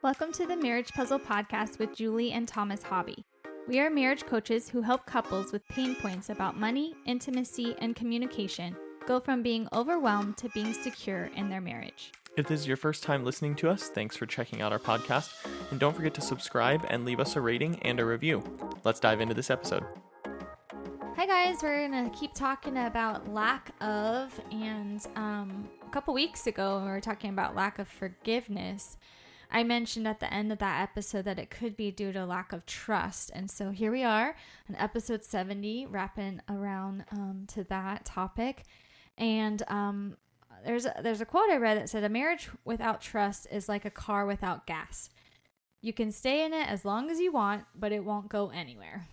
Welcome to the Marriage Puzzle Podcast with Julie and Thomas Hobby. We are marriage coaches who help couples with pain points about money, intimacy, and communication go from being overwhelmed to being secure in their marriage. If this is your first time listening to us, thanks for checking out our podcast. And don't forget to subscribe and leave us a rating and a review. Let's dive into this episode. Hi guys, we're going to keep talking about lack of, and a couple weeks ago when we were talking about lack of forgiveness, I mentioned at the end of that episode that it could be due to lack of trust. And so here we are in episode 70, wrapping around to that topic. And there's a quote I read that said, "A marriage without trust is like a car without gas. You can stay in it as long as you want, but it won't go anywhere."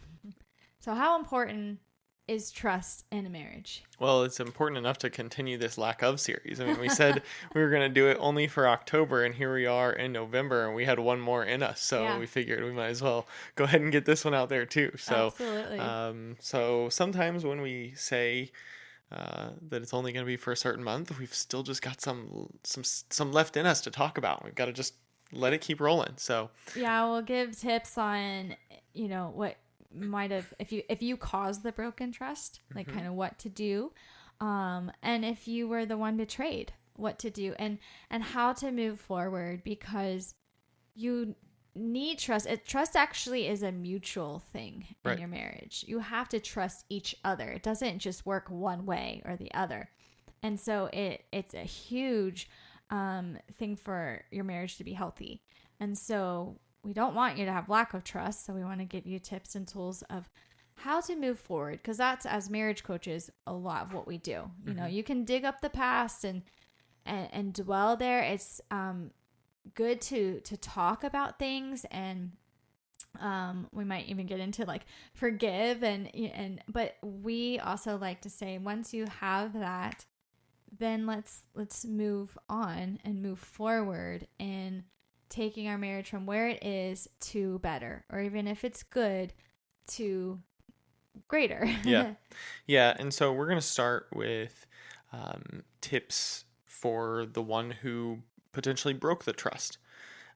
So how important is trust in a marriage? Well, it's important enough to continue this lack of series. I mean, we said we were going to do it only for October, and here we are in November, and we had one more in us. So we figured we might as well go ahead and get this one out there too. So, absolutely. So sometimes when we say that it's only going to be for a certain month, we've still just got some left in us to talk about. We've got to just let it keep rolling. So yeah, we'll give tips on, what might have, if you caused the broken trust, like kind of what to do, and if you were the one betrayed, what to do, and how to move forward, because you need trust. Trust actually is a mutual thing in your marriage. You have to trust each other. It doesn't just work one way or the other. And so it's a huge thing for your marriage to be healthy. And so we don't want you to have lack of trust. So we want to give you tips and tools of how to move forward, because that's, as marriage coaches, a lot of what we do. You know, you can dig up the past and dwell there. It's good to talk about things, and we might even get into like forgive but we also like to say, once you have that, then let's move on and move forward in taking our marriage from where it is to better, or even if it's good, to greater. Yeah. And so we're going to start with tips for the one who potentially broke the trust.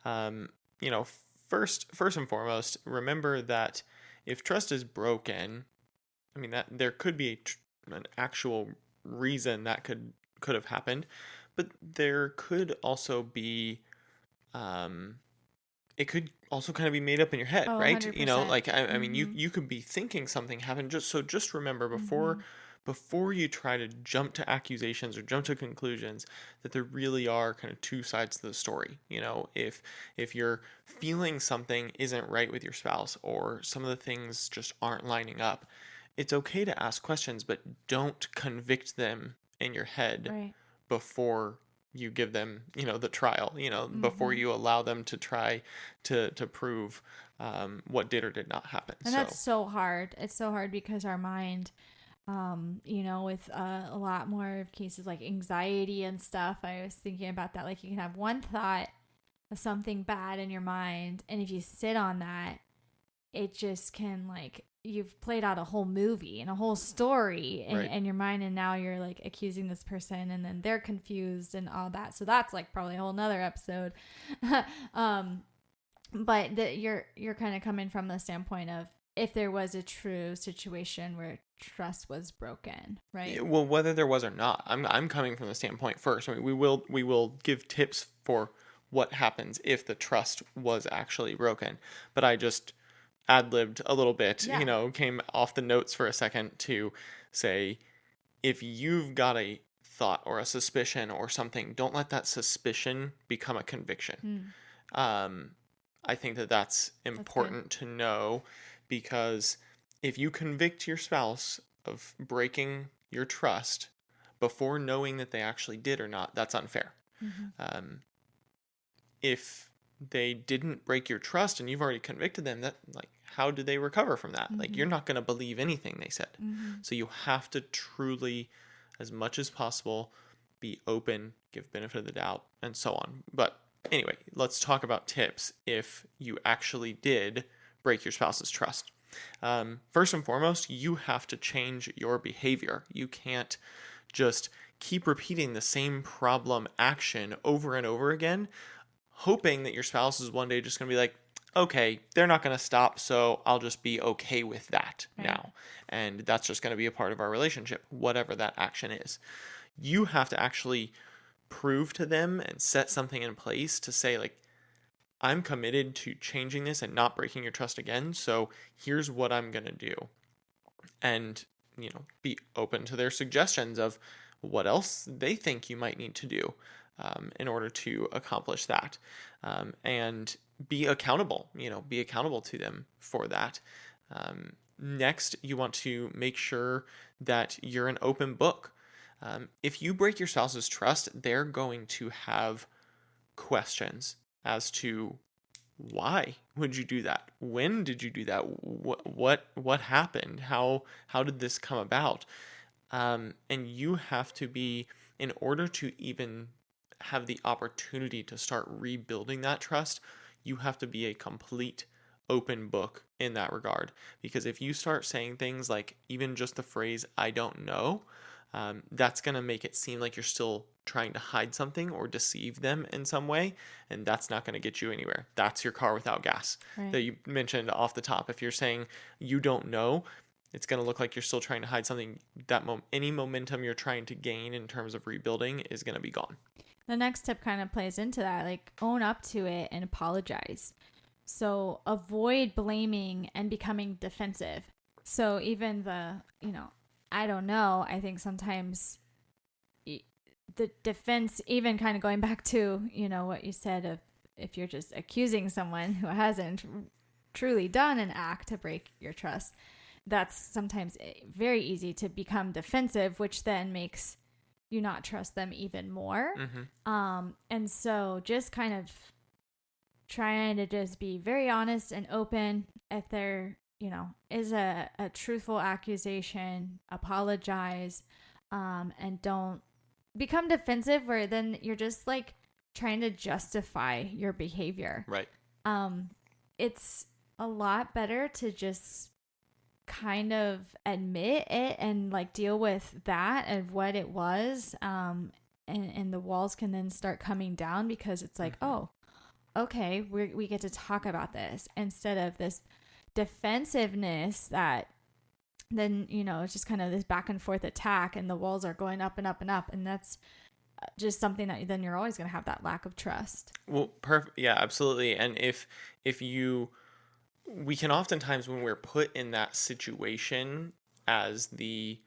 First and foremost, remember that if trust is broken, I mean, that there could be an actual reason that could have happened, but there could also be it could also kind of be made up in your head, right? 100%. I mean, you could be thinking something happened. Just remember before you try to jump to accusations or jump to conclusions, that there really are kind of two sides to the story. If you're feeling something isn't right with your spouse, or some of the things just aren't lining up, it's okay to ask questions, but don't convict them in your head before you give them, the trial, before you allow them to try to prove what did or did not happen. And that's so hard. It's so hard because our mind, with a lot more of cases like anxiety and stuff, I was thinking about that. Like, you can have one thought of something bad in your mind, and if you sit on that, it just can, like, you've played out a whole movie and a whole story in your mind, and now you're like accusing this person, and then they're confused and all that. So that's like probably a whole nother episode. But you're kind of coming from the standpoint of, if there was a true situation where trust was broken, right? Well, whether there was or not, I'm coming from the standpoint first. I mean, we will give tips for what happens if the trust was actually broken, but I just ad-libbed a little bit, came off the notes for a second to say, if you've got a thought or a suspicion or something, don't let that suspicion become a conviction. I think that's important to know, because if you convict your spouse of breaking your trust before knowing that they actually did or not, that's unfair. If they didn't break your trust and you've already convicted them, that, like, how did they recover from that? Like, you're not going to believe anything they said. So you have to truly, as much as possible, be open, give benefit of the doubt, and so on. But anyway, let's talk about tips if you actually did break your spouse's trust. First and foremost, you have to change your behavior. You can't just keep repeating the same problem action over and over again, hoping that your spouse is one day just going to be like, okay, they're not going to stop, so I'll just be okay with that now. And that's just going to be a part of our relationship, whatever that action is. You have to actually prove to them and set something in place to say, like, I'm committed to changing this and not breaking your trust again, so here's what I'm going to do. And, be open to their suggestions of what else they think you might need to do in order to accomplish that. And be accountable, be accountable to them for that. Next, you want to make sure that you're an open book. If you break your spouse's trust, they're going to have questions as to why would you do that? When did you do that? What happened? How did this come about? And you have to be, in order to even have the opportunity to start rebuilding that trust, you have to be a complete open book in that regard. Because if you start saying things like even just the phrase, I don't know, that's going to make it seem like you're still trying to hide something or deceive them in some way. And that's not going to get you anywhere. That's your car without gas that you mentioned off the top. If you're saying you don't know, it's going to look like you're still trying to hide something. That any momentum you're trying to gain in terms of rebuilding is going to be gone. The next tip kind of plays into that, like own up to it and apologize. So avoid blaming and becoming defensive. So even the, I don't know, I think sometimes the defense, even kind of going back to, what you said of if you're just accusing someone who hasn't truly done an act to break your trust, that's sometimes very easy to become defensive, which then makes you not trust them even more. And so just kind of trying to just be very honest and open. If there, is a truthful accusation, apologize, and don't become defensive where then you're just like trying to justify your behavior. Right. It's a lot better to just kind of admit it and like deal with that and what it was. And the walls can then start coming down because it's like, oh, okay, we get to talk about this instead of this defensiveness that then, it's just kind of this back and forth attack and the walls are going up and up and up. And that's just something that then you're always going to have that lack of trust. Well, perfect. Yeah, absolutely. And we can oftentimes, when we're put in that situation as the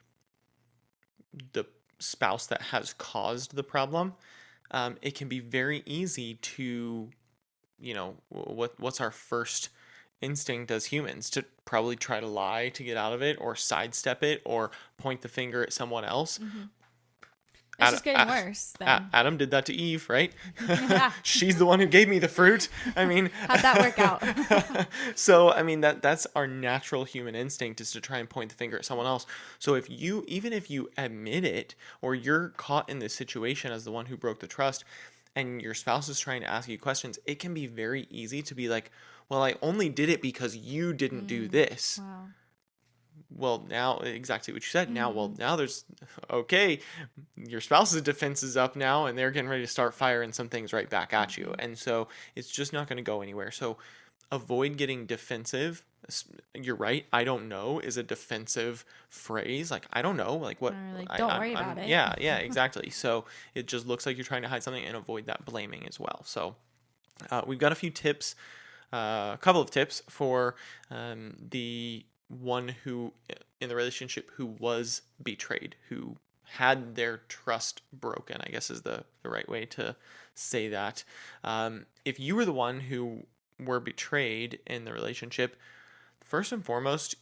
spouse that has caused the problem, it can be very easy to, what's our first instinct as humans? To probably try to lie to get out of it, or sidestep it, or point the finger at someone else. It's just getting worse. Adam did that to Eve, right? She's the one who gave me the fruit. I mean, how'd that work out? So, I mean, that's our natural human instinct, is to try and point the finger at someone else. So even if you admit it, or you're caught in this situation as the one who broke the trust, and your spouse is trying to ask you questions, it can be very easy to be like, well, I only did it because you didn't do this. Wow. Well, now, exactly what you said. Now there's, okay, your spouse's defense is up now, and they're getting ready to start firing some things right back at you. And so it's just not going to go anywhere. So avoid getting defensive. You're right. I don't know is a defensive phrase. Like, I don't know. Like, what? Don't worry about it. Yeah, exactly. So it just looks like you're trying to hide something, and avoid that blaming as well. So we've got a few tips, a couple of tips for the one who in the relationship who was betrayed, who had their trust broken, I guess is the right way to say that. If you were the one who were betrayed in the relationship, first and foremost,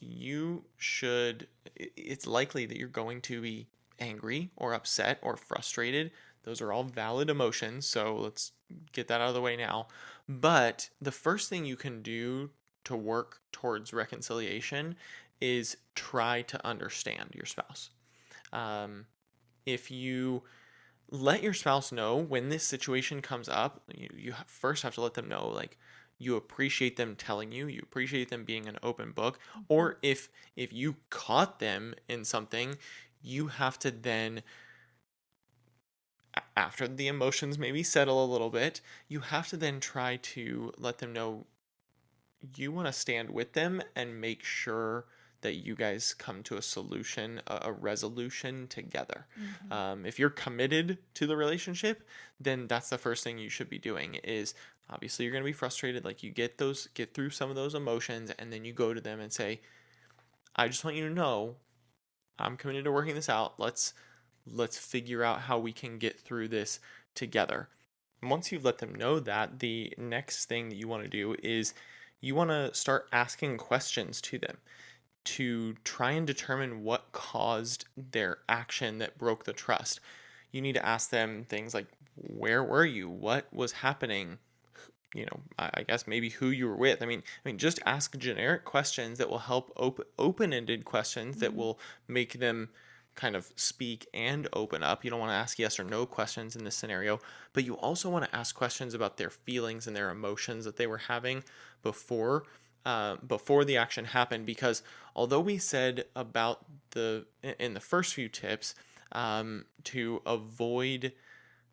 it's likely that you're going to be angry or upset or frustrated. Those are all valid emotions, so let's get that out of the way now. But the first thing you can do to work towards reconciliation is try to understand your spouse. If you let your spouse know when this situation comes up, you first have to let them know, like, you appreciate them telling you, you appreciate them being an open book. Or if you caught them in something, you have to then after the emotions maybe settle a little bit, you have to then try to let them know you want to stand with them and make sure that you guys come to a solution, a resolution together. If you're committed to the relationship, then that's the first thing you should be doing. Is obviously you're going to be frustrated, like you get through some of those emotions, and then you go to them and say, I just want you to know I'm committed to working this out. Let's figure out how we can get through this together. And once you've let them know that, the next thing that you want to do is you want to start asking questions to them to try and determine what caused their action that broke the trust. You need to ask them things like, where were you? What was happening? I guess maybe who you were with. I mean, just ask generic questions that will help, open-ended questions that will make them kind of speak and open up. You don't want to ask yes or no questions in this scenario, but you also want to ask questions about their feelings and their emotions that they were having before the action happened. Because although we said about in the first few tips to avoid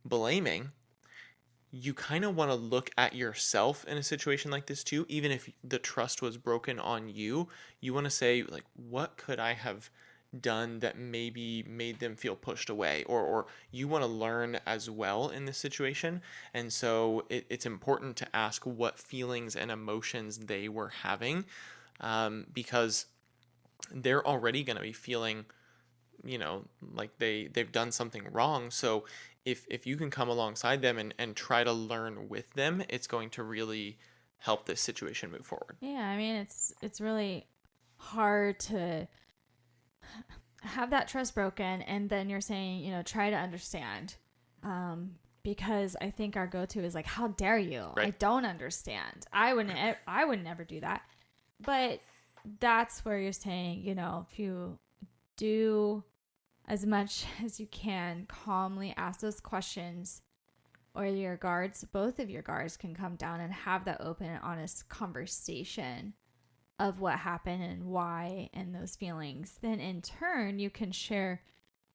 blaming, you kind of want to look at yourself in a situation like this too. Even if the trust was broken on you, you want to say, like, what could I have done that maybe made them feel pushed away, or you want to learn as well in this situation. And so it's important to ask what feelings and emotions they were having, because they're already going to be feeling, like they've done something wrong. So if you can come alongside them and try to learn with them, it's going to really help this situation move forward. Yeah, I mean, it's really hard to have that trust broken, and then you're saying, try to understand, because I think our go-to is like, how dare you? Right. I don't understand. I would never do that. But that's where you're saying, if you do as much as you can calmly ask those questions, or both of your guards can come down and have that open and honest conversation of what happened and why, and those feelings. Then in turn, you can share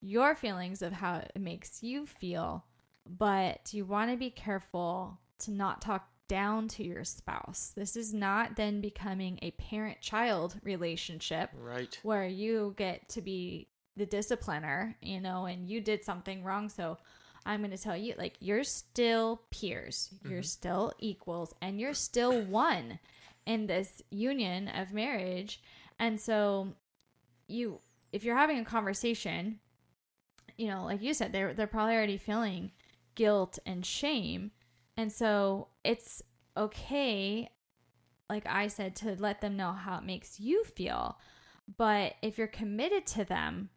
your feelings of how it makes you feel, but you want to be careful to not talk down to your spouse. This is not then becoming a parent-child relationship, right, where you get to be the discipliner, and you did something wrong, so I'm going to tell you, like, you're still peers, you're still equals, and you're still one in this union of marriage. And so if you're having a conversation, like you said, they're probably already feeling guilt and shame. And so it's okay, like I said, to let them know how it makes you feel. But if you're committed to them,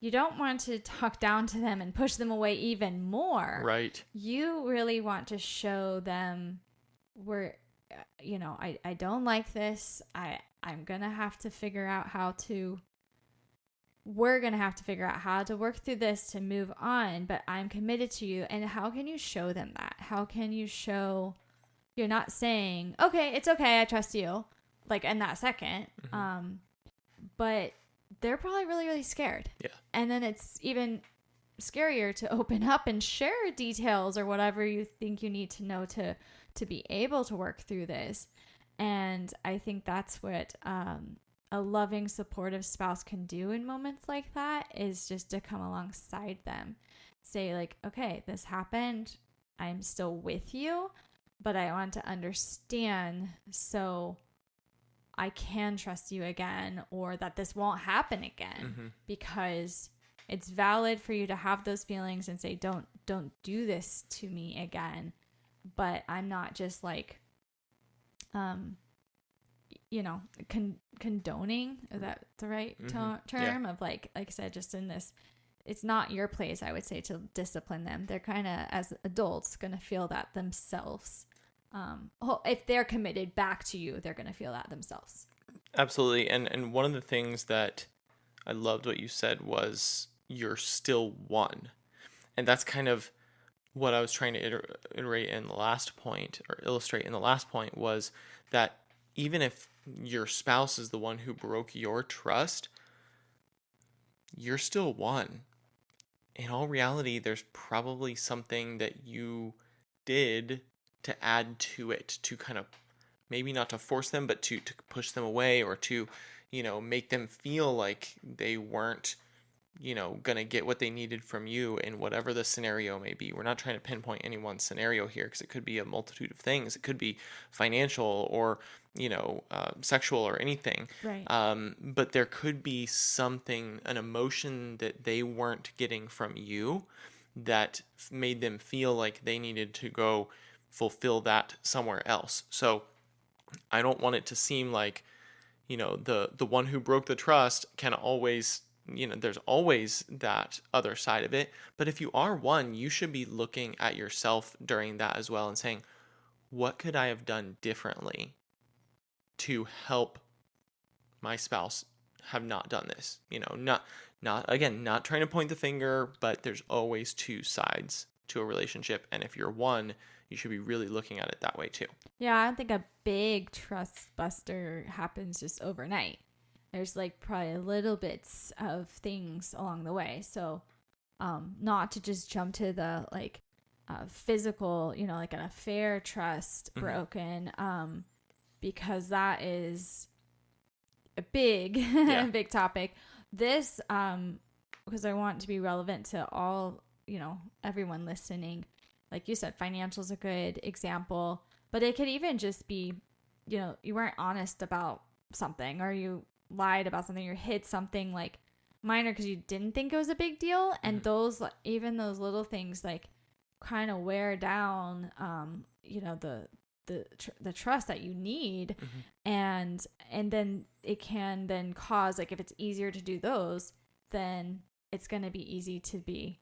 you don't want to talk down to them and push them away even more. Right. You really want to show them I don't like this. I'm going to have to figure out we're going to have to figure out how to work through this to move on, but I'm committed to you. And how can you show them that? How can you show you're not saying, okay, it's okay, I trust you, like in that second. But they're probably really, really scared. Yeah. And then it's even scarier to open up and share details or whatever you think you need to know to be able to work through this. And I think that's what a loving, supportive spouse can do in moments like that, is just to come alongside them. Say, like, okay, this happened. I'm still with you, but I want to understand so I can trust you again, or that this won't happen again, because it's valid for you to have those feelings and say, don't do this to me again. But I'm not just like, condoning. Is that the right term? Yeah. Of like I said, just in this, it's not your place, I would say, to discipline them. They're kind of, as adults, going to feel that themselves. If they're committed back to you, they're going to feel that themselves. Absolutely. And one of the things that I loved what you said was, you're still one. And that's kind of what I was trying to iterate in the last point, or illustrate in the last point, was that even if your spouse is the one who broke your trust, you're still one. in all reality, there's probably something that you did to add to it, to kind of, maybe not to force them, but to push them away, or to, make them feel like they weren't, going to get what they needed from you in whatever the scenario may be. We're not trying to pinpoint any one scenario here, because it could be a multitude of things. It could be financial, or, sexual, or anything. Right. But there could be something, an emotion that they weren't getting from you, that made them feel like they needed to go fulfill that somewhere else. So I don't want it to seem like, the one who broke the trust can always, there's always that other side of it. But if you are one, you should be looking at yourself during that as well, and saying, what could I have done differently to help my spouse have not done this? Not trying to point the finger, but there's always two sides to a relationship. And if you're one, you should be really looking at it that way too. Yeah, I don't think a big trust buster happens just overnight. There's like probably little bits of things along the way. So not to just jump to the like physical, like an affair trust broken, because that is a big, big topic. This, because I want to be relevant to all, everyone listening. Like you said, financial's a good example, but it could even just be, you weren't honest about something, or you lied about something, or hid something like minor because you didn't think it was a big deal. And those little things like kind of wear down, the trust that you need. And then it can then cause, like, if it's easier to do those, then it's going to be easy to be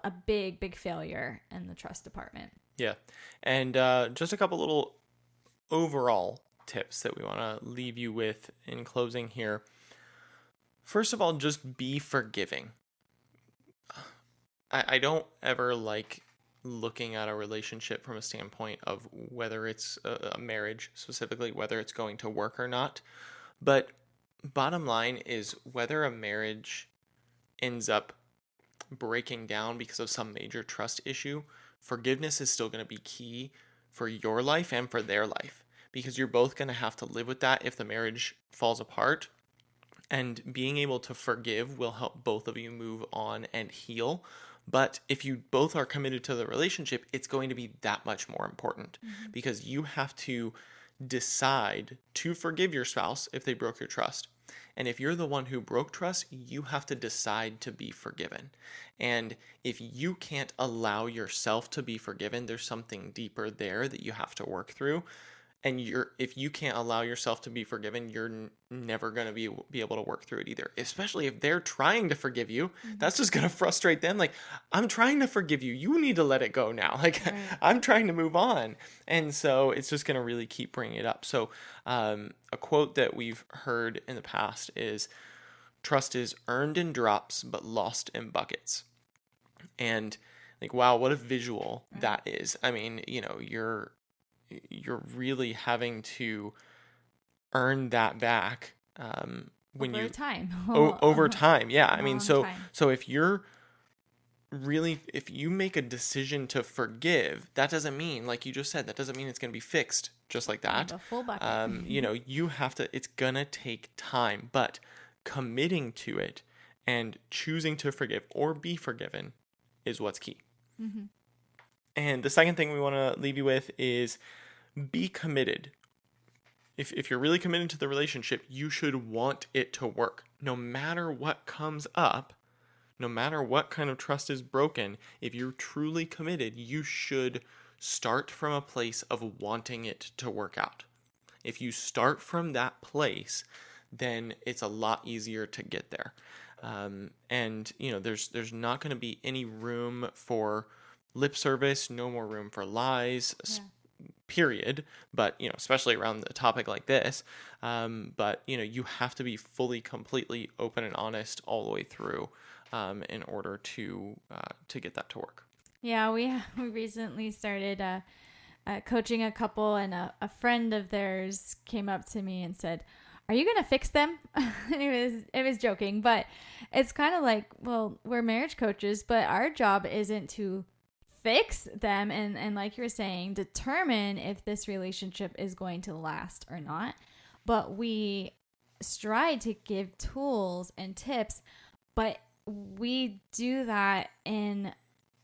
a big failure in the trust department. Yeah. And just a couple little overall tips that we want to leave you with in closing here. First of all, just be forgiving. I don't ever like looking at a relationship from a standpoint of whether it's a marriage, specifically whether it's going to work or not. But bottom line is, whether a marriage ends up breaking down because of some major trust issue, forgiveness is still going to be key for your life and for their life, because you're both going to have to live with that if the marriage falls apart. And being able to forgive will help both of you move on and heal. But if you both are committed to the relationship, it's going to be that much more important, because you have to decide to forgive your spouse if they broke your trust. And if you're the one who broke trust, you have to decide to be forgiven. And if you can't allow yourself to be forgiven, there's something deeper there that you have to work through. And if you can't allow yourself to be forgiven, you're never going to be able to work through it either. Especially if they're trying to forgive you, that's just going to frustrate them. Like, I'm trying to forgive you. You need to let it go now. Like, right. I'm trying to move on. And so it's just going to really keep bringing it up. So a quote that we've heard in the past is, trust is earned in drops, but lost in buckets. And like, wow, what a visual that is. I mean, you're really having to earn that back when over time. Over time. Yeah. I mean, so if you make a decision to forgive, that doesn't mean, like you just said, that doesn't mean it's going to be fixed just like that. The full bucket. You have to, it's going to take time, but committing to it and choosing to forgive or be forgiven is what's key. And the second thing we want to leave you with is, be committed. If you're really committed to the relationship, you should want it to work. No matter what comes up, no matter what kind of trust is broken, if you're truly committed, you should start from a place of wanting it to work out. If you start from that place, then it's a lot easier to get there. And there's not going to be any room for lip service, no more room for lies, period. But, especially around a topic like this. But, you have to be fully, completely open and honest all the way through in order to get that to work. Yeah, we recently started coaching a couple, and a friend of theirs came up to me and said, are you gonna fix them? it was joking, but it's kind of like, well, we're marriage coaches, but our job isn't to fix them and like you're saying, determine if this relationship is going to last or not. But we strive to give tools and tips, but we do that in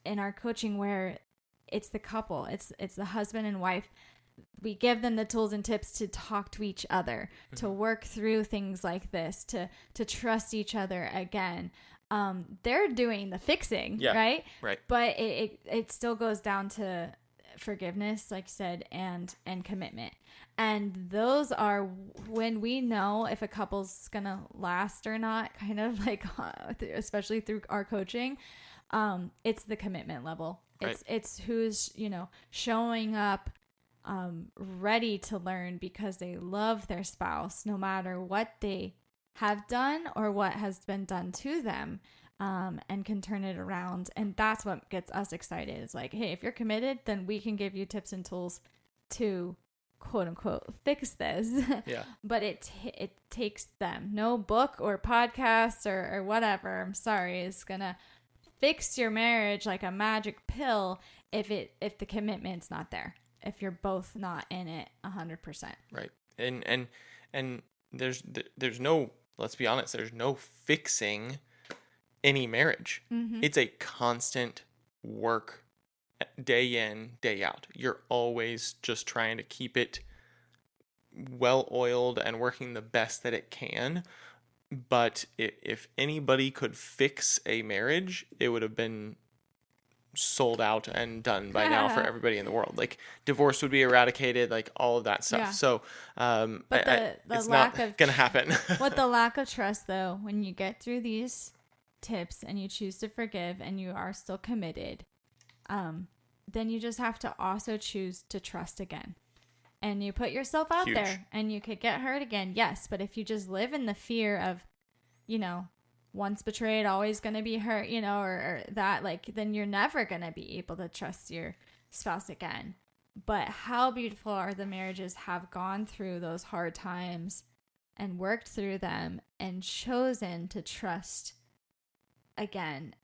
our coaching where it's the couple, it's the husband and wife. We give them the tools and tips to talk to each other, to work through things like this, to trust each other again. They're doing the fixing, right? Right. But it still goes down to forgiveness, like you said, and commitment. And those are when we know if a couple's gonna last or not, kind of like, especially through our coaching, it's the commitment level. Right. It's who's, showing up, ready to learn because they love their spouse, no matter what they have done or what has been done to them, and can turn it around. And that's what gets us excited. It's like, hey, if you're committed, then we can give you tips and tools to quote unquote fix this. Yeah. But it takes them. No book or podcast or whatever, I'm sorry, is gonna fix your marriage like a magic pill if the commitment's not there, if you're both not in it 100%. Right. And there's no, let's be honest, there's no fixing any marriage. Mm-hmm. It's a constant work, day in, day out. You're always just trying to keep it well oiled and working the best that it can. But if anybody could fix a marriage, it would have been sold out and done by now for everybody in the world. Like, divorce would be eradicated, like all of that stuff. Yeah. So but it's lack not of gonna happen. With the lack of trust, though, when you get through these tips and you choose to forgive and you are still committed, then you just have to also choose to trust again. And you put yourself out Huge. there and you could get hurt again. Yes. But if you just live in the fear of, once betrayed, always going to be hurt, or that, like, then you're never going to be able to trust your spouse again. But how beautiful are the marriages have gone through those hard times and worked through them and chosen to trust again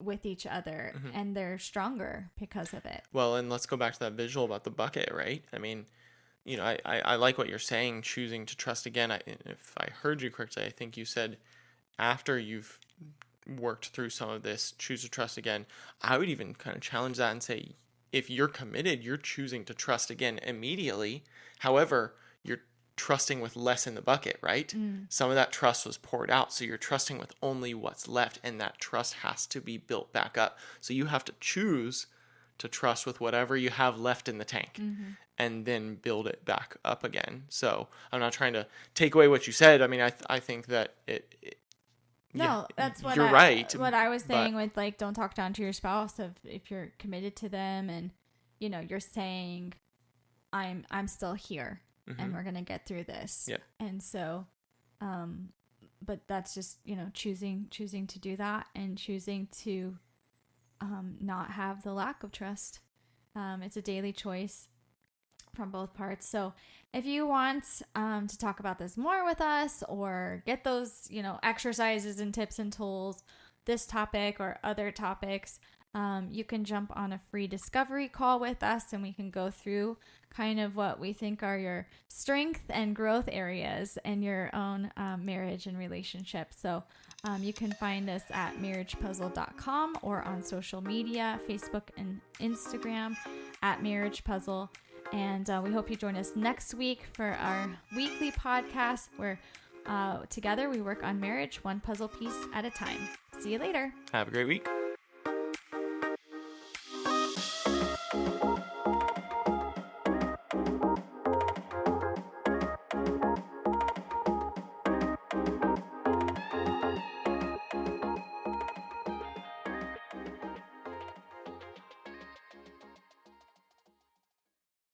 with each other, and they're stronger because of it. Well, and let's go back to that visual about the bucket, right? I mean, I like what you're saying, choosing to trust again. If I heard you correctly, I think you said after you've worked through some of this, choose to trust again. I would even kind of challenge that and say, if you're committed, you're choosing to trust again immediately. However, you're trusting with less in the bucket, right? Some of that trust was poured out, so you're trusting with only what's left, and that trust has to be built back up. So you have to choose to trust with whatever you have left in the tank, and then build it back up again. So I'm not trying to take away what you said. I mean, I think that That's what you're right. What I was saying with, like, don't talk down to your spouse if you're committed to them, and you're saying, I'm still here, and we're gonna get through this. Yeah. And so, but that's just choosing to do that and choosing to not have the lack of trust. It's a daily choice from both parts. So if you want to talk about this more with us, or get those exercises and tips and tools, this topic or other topics, you can jump on a free discovery call with us, and we can go through kind of what we think are your strength and growth areas in your own marriage and relationship. So you can find us at marriagepuzzle.com or on social media, Facebook and Instagram at Marriage Puzzle. And we hope you join us next week for our weekly podcast where together we work on marriage one puzzle piece at a time. See you later. Have a great week.